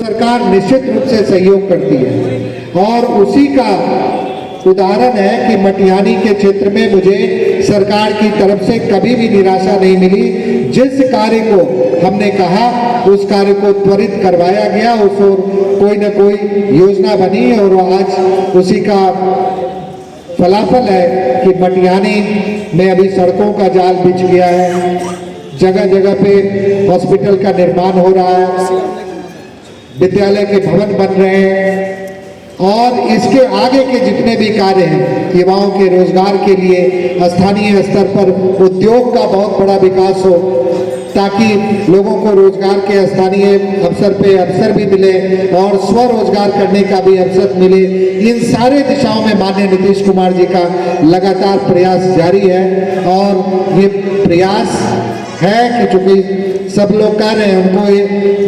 सरकार निश्चित रूप से सहयोग करती है और उसी का उदाहरण है कि मटिहानी के क्षेत्र में मुझे सरकार की तरफ से कभी भी निराशा नहीं मिली। जिस कार्य को हमने कहा उस कार्य को त्वरित करवाया गया, उस ओर कोई न कोई योजना बनी और आज उसी का फलाफल है कि मटिहानी में अभी सड़कों का जाल बिछ गया है, जगह जगह पे हॉस्पिटल का निर्माण हो रहा है, विद्यालय के भवन बन रहे हैं और इसके आगे के जितने भी कार्य हैं युवाओं के रोजगार के लिए स्थानीय स्तर पर उद्योग का बहुत बड़ा विकास हो ताकि लोगों को रोजगार के स्थानीय अवसर पे अवसर भी मिले और स्वरोजगार करने का भी अवसर मिले। इन सारे दिशाओं में माननीय नीतीश कुमार जी का लगातार प्रयास जारी है और ये प्रयास है कि चूंकि सब लोग कह रहे हैं उनको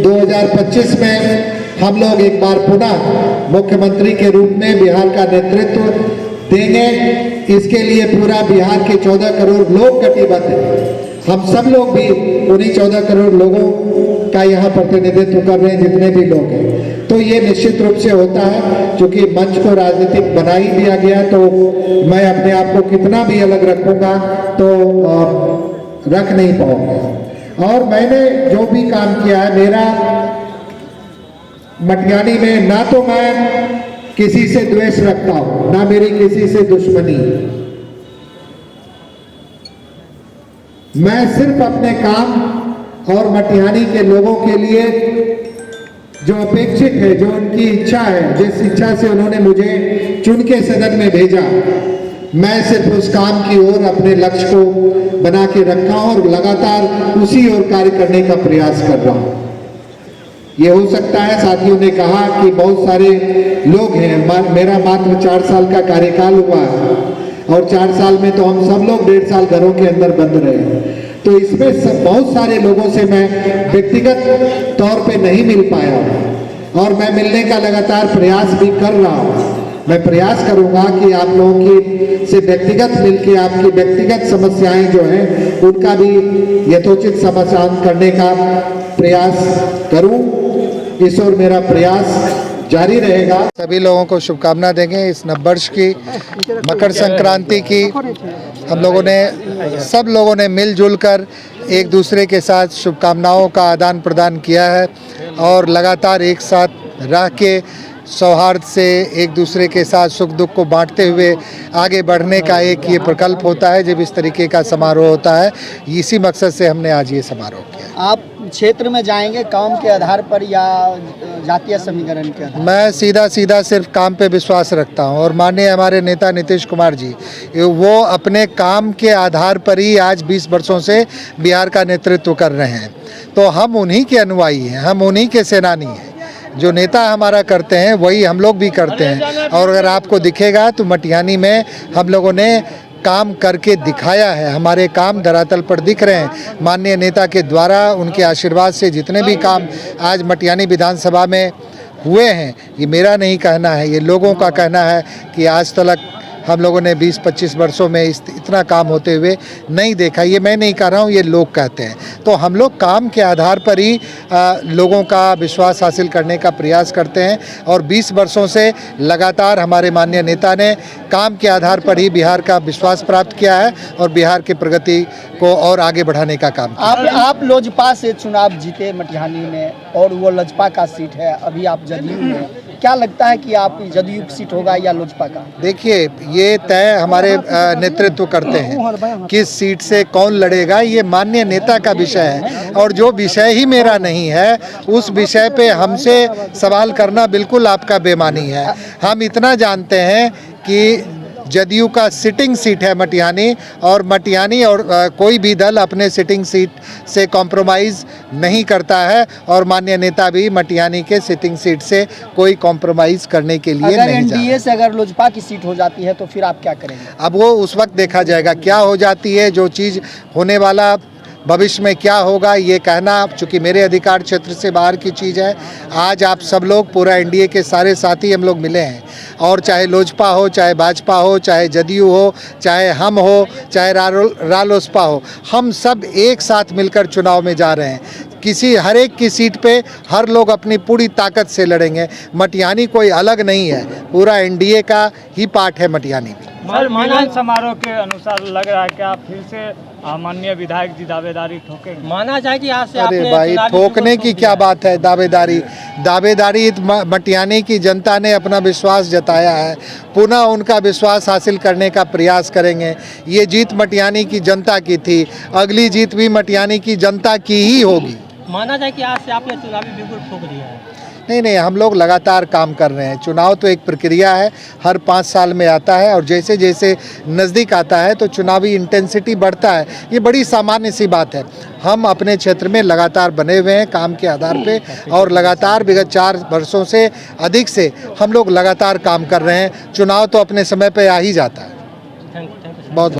2025 में हम लोग एक बार पुनः मुख्यमंत्री के रूप में बिहार का नेतृत्व देंगे। इसके लिए पूरा बिहार के 14 करोड़ लोग कटिबद्ध हैं। हम सब लोग भी उन्हीं 14 करोड़ लोगों का यहाँ प्रतिनिधित्व कर रहे हैं जितने भी लोग हैं। तो ये निश्चित रूप से होता है, क्योंकि मंच को राजनीतिक बना ही दिया गया तो मैं अपने आप को कितना भी अलग रखूंगा तो रख नहीं पाऊंगा। और मैंने जो भी काम किया है, मेरा मटिहानी में ना तो मैं किसी से द्वेष रखता हूं, ना मेरी किसी से दुश्मनी। मैं सिर्फ अपने काम और मटिहानी के लोगों के लिए जो अपेक्षित है, जो उनकी इच्छा है, जिस इच्छा से उन्होंने मुझे चुन के सदन में भेजा, मैं सिर्फ उस काम की ओर अपने लक्ष्य को बना के रखा हूं और लगातार उसी ओर कार्य करने का प्रयास कर रहा हूं। ये हो सकता है, साथियों ने कहा कि बहुत सारे लोग हैं, मेरा मात्र 4 साल का कार्यकाल हुआ है और 4 साल में तो हम सब लोग 1.5 साल घरों के अंदर बंद रहे, तो इसमें बहुत सारे लोगों से मैं व्यक्तिगत तौर पे नहीं मिल पाया और मैं मिलने का लगातार प्रयास भी कर रहा हूँ। मैं प्रयास करूंगा कि आप लोगों की से व्यक्तिगत मिलके आपकी व्यक्तिगत समस्याएं जो हैं उनका भी यथोचित समाधान करने का प्रयास करूं। इस ओर मेरा प्रयास जारी रहेगा। सभी लोगों को शुभकामना देंगे इस नववर्ष की, मकर संक्रांति की। हम लोगों ने सब लोगों ने मिलजुल कर एक दूसरे के साथ शुभकामनाओं का आदान प्रदान किया है और लगातार एक साथ रह के सौहार्द से एक दूसरे के साथ सुख दुख को बांटते हुए आगे बढ़ने का एक ये प्रकल्प होता है जब इस तरीके का समारोह होता है। इसी मकसद से हमने आज ये समारोह किया। आप क्षेत्र में जाएंगे काम के आधार पर या जातीय समीकरण के आधार? मैं सीधा सिर्फ काम पे विश्वास रखता हूँ और माननीय हमारे नेता नीतीश कुमार जी, वो अपने काम के आधार पर ही आज 20 वर्षों से बिहार का नेतृत्व कर रहे हैं। तो हम उन्हीं के अनुयायी हैं, हम उन्हीं के सेनानी हैं। जो नेता हमारा करते हैं वही हम लोग भी करते हैं। और अगर आपको दिखेगा तो मटिहानी में हम लोगों ने काम करके दिखाया है, हमारे काम धरातल पर दिख रहे हैं। माननीय नेता के द्वारा उनके आशीर्वाद से जितने भी काम आज मटिहानी विधानसभा में हुए हैं, ये मेरा नहीं कहना है, ये लोगों का कहना है कि आज तक हम लोगों ने 20-25 वर्षों में इतना काम होते हुए नहीं देखा। ये मैं नहीं कह रहा हूँ, ये लोग कहते हैं। तो हम लोग काम के आधार पर ही लोगों का विश्वास हासिल करने का प्रयास करते हैं और 20 वर्षों से लगातार हमारे माननीय नेता ने काम के आधार पर ही बिहार का विश्वास प्राप्त किया है और बिहार की प्रगति को और आगे बढ़ाने का काम किया। आप लोजपा से चुनाव जीते मटिहानी में और वो लोजपा का सीट है, अभी आप जदयू में, क्या लगता है कि आप जदयू की सीट होगा या लोजपा का? देखिए, ये तय हमारे नेतृत्व करते हैं, किस सीट से कौन लड़ेगा ये माननीय नेता का विषय है और जो विषय ही मेरा नहीं है उस विषय पे हमसे सवाल करना बिल्कुल आपका बेमानी है। हम इतना जानते हैं कि जदयू का सिटिंग सीट है मटिहानी और मटिहानी और कोई भी दल अपने सिटिंग सीट से कॉम्प्रोमाइज़ नहीं करता है और माननीय नेता भी मटिहानी के सिटिंग सीट से कोई कॉम्प्रोमाइज़ करने के लिए नहीं जाता। एनडीए से अगर लोजपा की सीट हो जाती है तो फिर आप क्या करेंगे? अब वो उस वक्त देखा जाएगा क्या हो जाती है, जो चीज़ होने वाला भविष्य में क्या होगा ये कहना चूँकि मेरे अधिकार क्षेत्र से बाहर की चीज़ है। आज आप सब लोग, पूरा एनडीए के सारे साथी हम लोग मिले हैं और चाहे लोजपा हो, चाहे भाजपा हो, चाहे जदयू हो, चाहे हम हो, चाहे रालोसपा हो, हम सब एक साथ मिलकर चुनाव में जा रहे हैं हर एक की सीट पे हर लोग अपनी पूरी ताकत से लड़ेंगे। मटिहानी कोई अलग नहीं है, पूरा एनडीए का ही पार्ट है मटिहानी। सर, मिलन समारोह के अनुसार लग रहा है कि आप फिर से माननीय विधायक जी दावेदारी ठोकेंगे? माना जाए कि आज से अरे आपने भाई, चुनावी ठोकने जुगल की ठोक क्या दिया। बात है? दावेदारी मटिहानी की जनता ने अपना विश्वास जताया है, पुनः उनका विश्वास हासिल करने का प्रयास करेंगे। ये जीत मटिहानी की जनता की थी, अगली जीत भी मटिहानी की जनता की ही होगी। माना जाए कि आज से आपने चुनावी बिल्कुल ठोक दिया है। नहीं, हम लोग लगातार काम कर रहे हैं। चुनाव तो एक प्रक्रिया है, हर 5 साल में आता है और जैसे जैसे नज़दीक आता है तो चुनावी इंटेंसिटी बढ़ता है। ये बड़ी सामान्य सी बात है। हम अपने क्षेत्र में लगातार बने हुए हैं काम के आधार पे, और लगातार विगत 4 वर्षों से अधिक से हम लोग लगातार काम कर रहे हैं। चुनाव तो अपने समय पे आ ही जाता है। Thank you. बहुत